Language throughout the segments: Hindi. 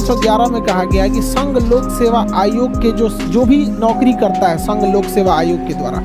311 में कहा गया है कि संघ लोक सेवा आयोग के जो भी नौकरी करता है संघ लोक सेवा आयोग के द्वारा,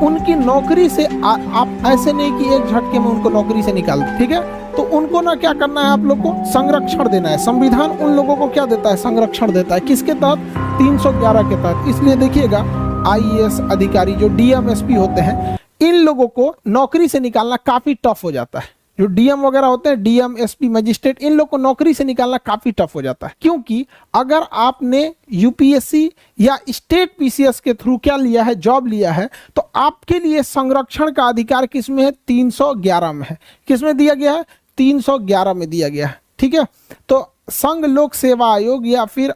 उनकी नौकरी से आप ऐसे नहीं कि एक झटके में उनको नौकरी से निकाल दे, ठीक है। तो उनको ना क्या करना है, आप लोग को संरक्षण देना है। संविधान उन लोगों को क्या देता है, संरक्षण देता है। किसके तहत, 311 के तहत। इसलिए देखिएगा आईएएस अधिकारी जो डीएम एसपी होते हैं, इन लोगों को नौकरी से निकालना काफी टफ हो जाता है। जो डीएम वगैरह होते हैं, डीएम एसपी मजिस्ट्रेट, इन लोग को नौकरी से निकालना काफी टफ हो जाता है। क्योंकि अगर आपने यूपीएससी या स्टेट पीसीएस के थ्रू क्या लिया है, जॉब लिया है, तो आपके लिए संरक्षण का अधिकार किसमें है, 311 में है। किसमें दिया गया है, 311 में दिया गया है, ठीक है। तो संघ लोक सेवा आयोग या फिर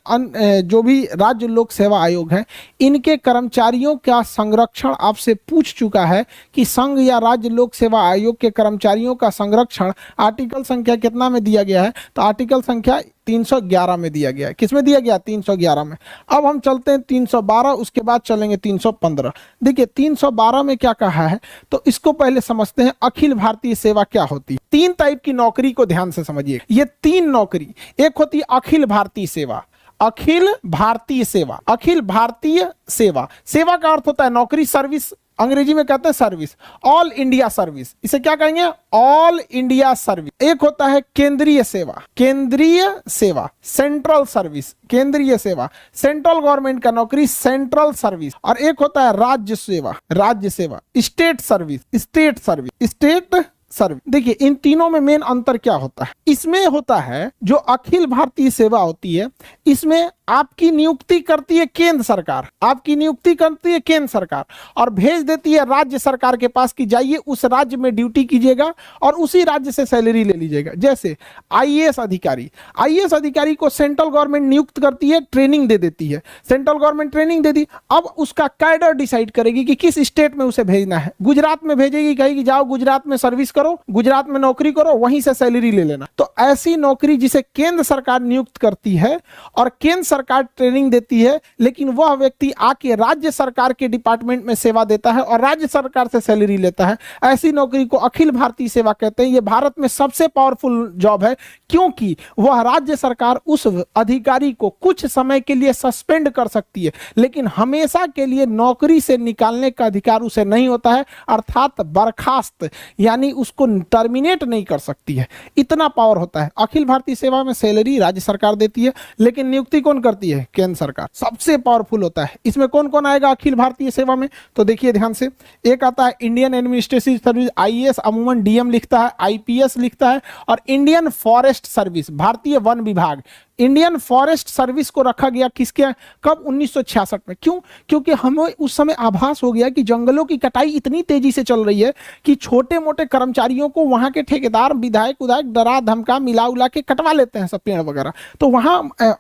जो भी राज्य लोक सेवा आयोग है, इनके कर्मचारियों का संरक्षण आपसे पूछ चुका है कि संघ या राज्य लोक सेवा आयोग के कर्मचारियों का संरक्षण आर्टिकल संख्या कितना में दिया गया है, तो आर्टिकल संख्या 311 में दिया गया है। किसमें दिया गया, 311 में। अब हम चलते हैं 312, उसके बाद चलेंगे 315। देखिए 312 में क्या कहा है, तो इसको पहले समझते हैं। अखिल भारतीय सेवा क्या होती है। 3 टाइप की नौकरी को ध्यान से समझिए। ये 3 नौकरी, एक होती है अखिल भारतीय सेवा, अखिल भारतीय सेवा, अखिल भारतीय सेवा। सेवा का अर्थ होता है नौकरी, सर्विस, अंग्रेजी में कहते हैं सर्विस, ऑल इंडिया सर्विस, इसे क्या कहेंगे, ऑल इंडिया सर्विस। एक होता है केंद्रीय सेवा, केंद्रीय सेवा, सेंट्रल सर्विस, केंद्रीय सेवा, सेंट्रल गवर्नमेंट का नौकरी, सेंट्रल सर्विस। और एक होता है राज्य सेवा, राज्य सेवा, state service, state service, state service. देखिए इन तीनों में मेन अंतर क्या होता है। इसमें होता है जो अखिल भारतीय सेवा होती है, इसमें आपकी नियुक्ति करती है केंद्र सरकार, आपकी नियुक्ति करती है केंद्र सरकार और भेज देती है राज्य सरकार के पास कि जाइए उस राज्य में ड्यूटी कीजिएगा और उसी राज्य से सैलरी ले लीजिएगा। जैसे आईएएस अधिकारी, आईएएस अधिकारी को सेंट्रल गवर्नमेंट नियुक्त करती है, ट्रेनिंग दे देती है, सेंट्रल गवर्नमेंट ट्रेनिंग दे दी। अब उसका कैडर डिसाइड करेगी कि किस स्टेट में उसे भेजना है। गुजरात में भेजेगी, कहेगी जाओ गुजरात में सर्विस करो, गुजरात में नौकरी करो, वहीं से सैलरी ले लेना। तो ऐसी नौकरी जिसे केंद्र सरकार नियुक्त करती है और केंद्र सरकार ट्रेनिंग देती है, लेकिन वह व्यक्ति आके राज्य सरकार के डिपार्टमेंट में सेवा देता है और राज्य सरकार से सैलरी लेता है, ऐसी नौकरी को अखिल भारतीय सेवा कहते हैं। यह भारत में सबसे पावरफुल जॉब है, क्योंकि वह राज्य सरकार उस अधिकारी को कुछ समय के लिए सस्पेंड कर सकती है, लेकिन हमेशा के लिए नौकरी से निकालने का अधिकार उसे नहीं होता है, अर्थात बर्खास्त यानी उसको टर्मिनेट नहीं कर सकती है। इतना पावर होता है। अखिल भारतीय सेवा में सैलरी राज्य सरकार देती है, लेकिन नियुक्ति कौन करती है, केंद्र सरकार। सबसे पावरफुल होता है। इसमें कौन कौन आएगा अखिल भारतीय सेवा में, तो देखिए ध्यान से। एक आता है इंडियन एडमिनिस्ट्रेटिव सर्विस, आईएएस अमूमन डीएम लिखता है, आईपीएस लिखता है, और इंडियन फॉरेस्ट सर्विस, भारतीय वन विभाग। इंडियन फॉरेस्ट सर्विस को रखा गया किसके, कब, 1966 में। क्यों, क्योंकि हमें उस समय आभास हो गया कि जंगलों की कटाई इतनी तेजी से चल रही है कि छोटे मोटे कर्मचारियों को वहां के ठेकेदार, विधायक उधायक डरा धमका मिला उला के कटवा लेते हैं सब पेड़ वगैरह। तो वहां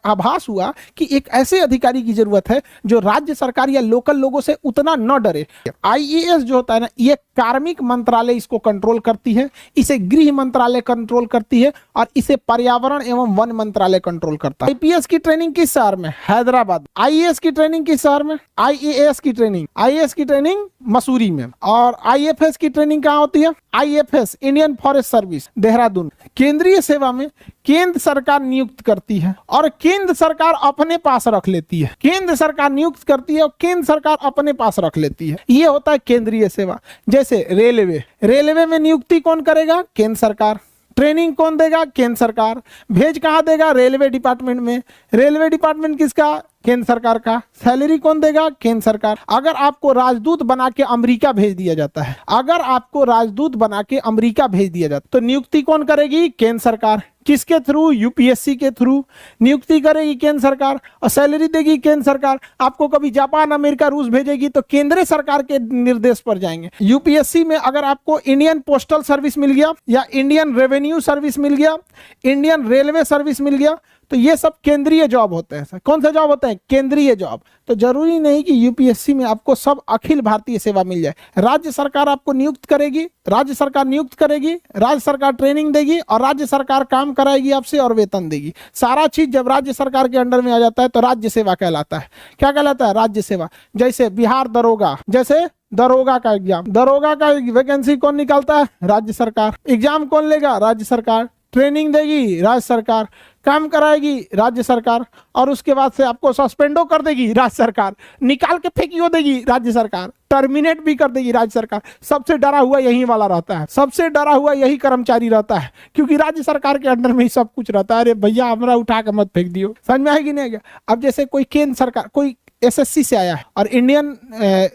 आभास हुआ कि एक ऐसे अधिकारी की जरूरत है जो राज्य सरकार या लोकल लोगों से उतना न डरे। आईएएस जो होता है ना, ये कार्मिक मंत्रालय इसको कंट्रोल करती है, इसे गृह मंत्रालय कंट्रोल करती है, और इसे पर्यावरण एवं वन मंत्रालय कंट्रोल करता है। आईपीएस की ट्रेनिंग किस शहर में, हैदराबाद। आईएएस की ट्रेनिंग किस शहर में, आईएएस की ट्रेनिंग, आईएएस की ट्रेनिंग मसूरी में। और आईएफएस की ट्रेनिंग कहां होती है, IFS Indian forest service, Dehradun. केंद्रीय सेवा में केंद्र सरकार नियुक्त करती है और केंद्र सरकार अपने पास रख लेती है। केंद्र सरकार नियुक्त करती है और केंद्र सरकार अपने पास रख लेती है। यह होता है केंद्रीय सेवा। जैसे रेलवे, रेलवे में नियुक्ति कौन करेगा, केंद्र सरकार। ट्रेनिंग कौन देगा, केंद्र सरकार। भेज कहां देगा, रेलवे डिपार्टमेंट में। रेलवे डिपार्टमेंट किसका, केंद्र सरकार का। सैलरी कौन देगा, केंद्र सरकार। अगर आपको राजदूत बना के अमेरिका भेज दिया जाता है, अगर आपको राजदूत बना के अमेरिका भेज दिया जाता है, तो नियुक्ति कौन करेगी, केंद्र सरकार। किसके थ्रू, यूपीएससी के थ्रू नियुक्ति करेगी केंद्र सरकार और सैलरी देगी केंद्र सरकार। आपको कभी जापान, अमेरिका, रूस भेजेगी तो केंद्र सरकार के निर्देश पर जाएंगे। यूपीएससी में अगर आपको इंडियन पोस्टल सर्विस मिल गया या इंडियन रेवेन्यू सर्विस मिल गया, इंडियन रेलवे सर्विस मिल गया, तो ये सब केंद्रीय जॉब होते हैं। कौन सा जॉब होता है, केंद्रीय जॉब। तो जरूरी नहीं कि यूपीएससी में आपको सब अखिल भारतीय सेवा मिल जाए। राज्य सरकार आपको नियुक्त करेगी, राज्य सरकार नियुक्त करेगी, राज्य सरकार ट्रेनिंग देगी और राज्य सरकार काम कराएगी आपसे और वेतन देगी। सारा चीज जब राज्य सरकार के अंडर में आ जाता है तो राज्य सेवा कहलाता है। क्या कहलाता है, राज्य सेवा। जैसे बिहार दरोगा, जैसे दरोगा का एग्जाम, दरोगा का वैकेंसी कौन निकालता है, राज्य सरकार। एग्जाम कौन लेगा, राज्य सरकार। ट्रेनिंग देगी राज्य सरकार, काम कराएगी राज्य सरकार, और उसके बाद से आपको सस्पेंडो कर देगी राज्य सरकार, निकाल के फेंकियो देगी राज्य सरकार, टर्मिनेट भी कर देगी राज्य सरकार। सबसे डरा हुआ यही वाला रहता है, सबसे डरा हुआ यही कर्मचारी रहता है, क्योंकि राज्य सरकार के अंडर में ही सब कुछ रहता है। अरे भैया हमारा उठा के मत फेंक दियो, समझ में आएगी नहीं? अब जैसे कोई केंद्र सरकार, कोई एसएससी से आया है और Indian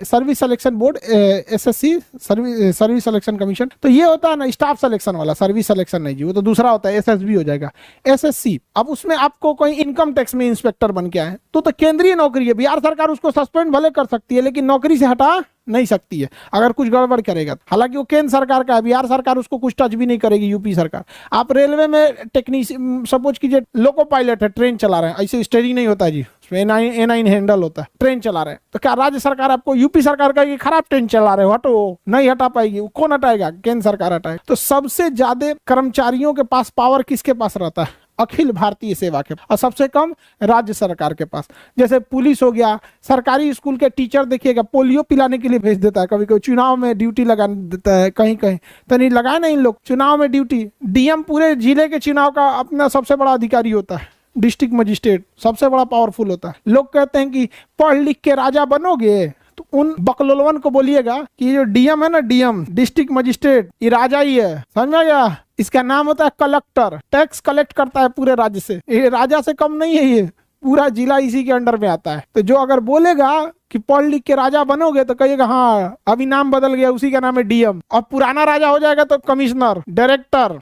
service selection board, SSC service selection commission, तो ये होता है ना स्टाफ सिलेक्शन वाला, सर्विस सिलेक्शन नहीं जी, वो तो दूसरा होता है, एसएसबी हो जाएगा, एसएससी। अब उसमें आपको कोई इनकम टैक्स में इंस्पेक्टर बन के आए तो केंद्रीय नौकरी है, बिहार सरकार उसको सस्पेंड भले कर सकती है लेकिन नौकरी से हटा नहीं सकती है अगर कुछ गड़बड़ करेगा। हालांकि वो केंद्र सरकार का है, बिहार सरकार उसको कुछ टच भी नहीं करेगी, यूपी सरकार। आप रेलवे में टेक्नीशियन, सपोज कीजिए लोको पायलट है, ट्रेन चला रहे हैं, ऐसे स्टीयरिंग नहीं होता जी, A9 हैंडल होता है, ट्रेन चला रहे हैं, तो क्या राज्य सरकार आपको, यूपी सरकार का ये खराब ट्रेन चला रहे हो हटो, नहीं हटा पाएगी? कौन हटाएगा? केंद्र सरकार हटाएगा। तो सबसे ज्यादा कर्मचारियों के पास पावर किसके पास रहता है? अखिल भारतीय सेवा के, और सबसे कम राज्य सरकार के पास। जैसे पुलिस हो गया, सरकारी स्कूल के टीचर देखिएगा पोलियो पिलाने के लिए भेज देता है, कभी कभी चुनाव में ड्यूटी लगा देता है, कहीं कहीं तो नहीं लगाए ना इन लोग चुनाव में ड्यूटी। डीएम पूरे जिले के चुनाव का अपना सबसे बड़ा अधिकारी होता है, डिस्ट्रिक्ट मजिस्ट्रेट सबसे बड़ा पावरफुल होता है। लोग कहते हैं कि पढ़ लिख के राजा बनोगे, तो उन बकलोलवन को बोलिएगा कि ये जो डीएम है ना, डीएम डिस्ट्रिक्ट मजिस्ट्रेट, ये राजा ही है, समझ में गया? इसका नाम होता है कलेक्टर, टैक्स कलेक्ट करता है पूरे राज्य से, ये राजा से कम नहीं है, ये पूरा जिला इसी के अंडर में आता है। तो जो अगर बोलेगा कि पढ़ लिख के राजा बनोगे तो कहिएगा हाँ अभी नाम बदल गया, उसी का नाम है डीएम, और पुराना राजा हो जाएगा तो कमिश्नर, डायरेक्टर,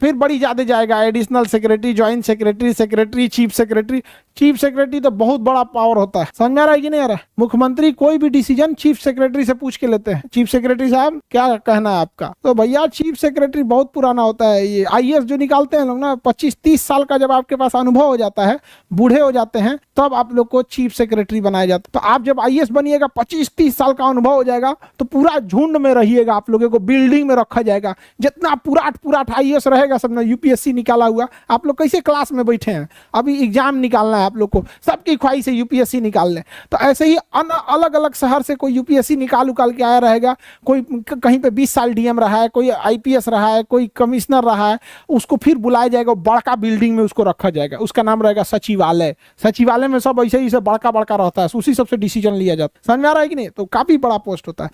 फिर बड़ी ज्यादा जाएगा, additional secretary, joint secretary, secretary, chief secretary. Chief secretary तो बहुत बड़ा पावर होता है, समझ आ रहा है कि नहीं आ रहा? मुख्यमंत्री कोई भी डिसीजन चीफ सेक्रेटरी से पूछ के लेते हैं, चीफ सेक्रेटरी साहब क्या कहना है आपका? तो भैया चीफ सेक्रेटरी बहुत पुराना होता है। ये आईएएस जो निकालते हैं लोग ना, 25-30 साल का जब आपके पास अनुभव हो जाता है, बूढ़े हो जाते हैं, तब आप लोग को चीफ सेक्रेटरी बनाया जाता है। तो आप जब आईएएस बनिएगा, 25-30 साल का अनुभव हो जाएगा, तो पूरा झुंड में रहिएगा, आप लोगों को बिल्डिंग में रखा जाएगा। जितना पूरा आईएएस रहेगा सब ना, यूपीएससी निकाला हुआ, आप लोग कैसे क्लास में बैठे हैं, अभी एग्जाम निकालना है आप लोग को, सबकी ख्वाहिश है यूपीएससी निकाल लें। तो ऐसे ही अलग अलग शहर से कोई यूपीएससी निकाल के आया रहेगा, कोई कहीं पे 20 साल डीएम रहा है, कोई आईपीएस रहा है, कोई कमिश्नर रहा है, उसको फिर बुलाया जाएगा, बड़का बिल्डिंग में उसको रखा जाएगा, उसका नाम रहेगा सचिवालय। सचिवालय में सब ऐसे ही बड़का रहता है, उसी सबसे डिसीजन लिया जाता है, समझ में आ रहा है कि नहीं? तो काफी बड़ा पोस्ट होता है।